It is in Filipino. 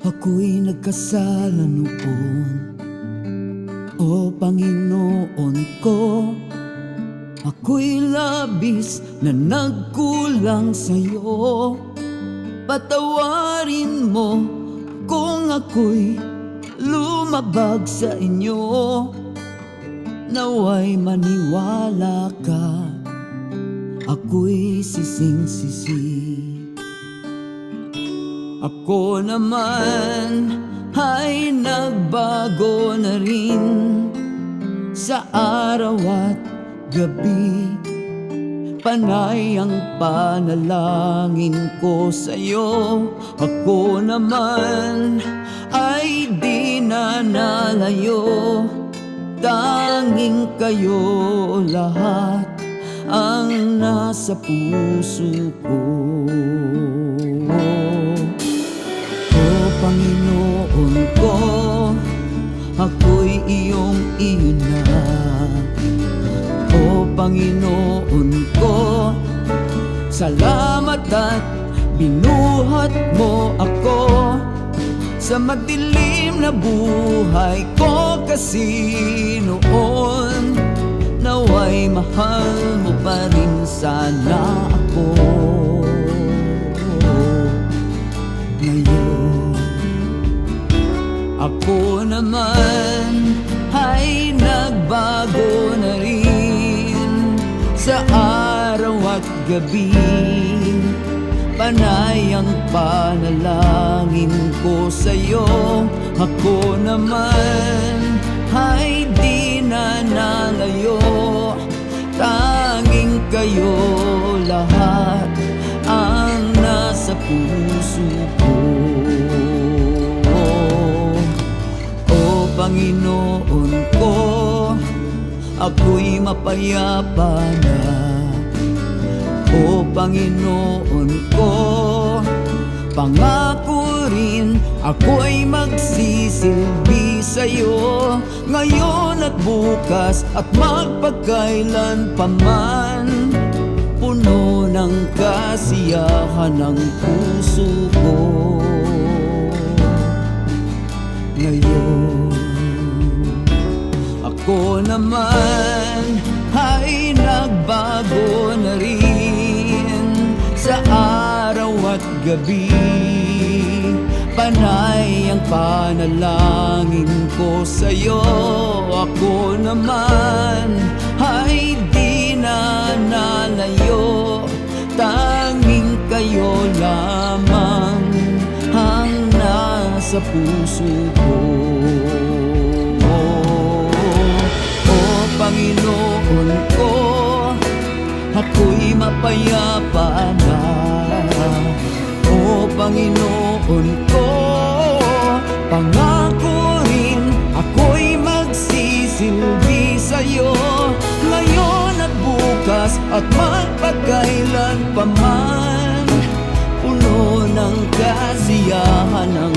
Ako'y nagkasala noon, O Panginoon ko. Ako'y labis na nagkulang sa'yo. Patawarin mo kung ako'y lumabag sa inyo. Naway maniwala ka, ako'y sising-sisi. Ako naman ay nagbago na rin sa araw at gabi. Panay ang panalangin ko sa'yo. Ako naman ay di na nalayo. Tanging kayo lahat ang nasa puso ko. Panginoon ko, ako'y iyong-iyo na. O Panginoon ko, salamat at binuhat mo ako sa madilim na buhay ko kasi noon. Naway mahal mo pa rin sana ako. Ngayon ako naman ay nagbago na rin sa araw at gabi. Panay ang panalangin ko sa'yo. Ako naman ay di na nalayo. Tanging kayo lahat ang nasa puso ko. Panginoon ko, ako'y mapayapa na. O Panginoon ko, pangako rin ako'y magsisilbi sa'yo ngayon at bukas at magpagkailan pa man. Puno ng kasiyahan ang puso ko. Ngayon ako naman ay nagbago na rin sa araw at gabi. Panay ang panalangin ko sa'yo. Ako naman ay di na nalayo. Tanging kayo lamang ang nasa puso ko. Panginoon ko, ako'y mapayapa na. O Panginoon ko, pangako rin ako'y magsisilbi sa'yo ngayon at bukas at magpagkailan pa man. Puno ng kasiyahan ang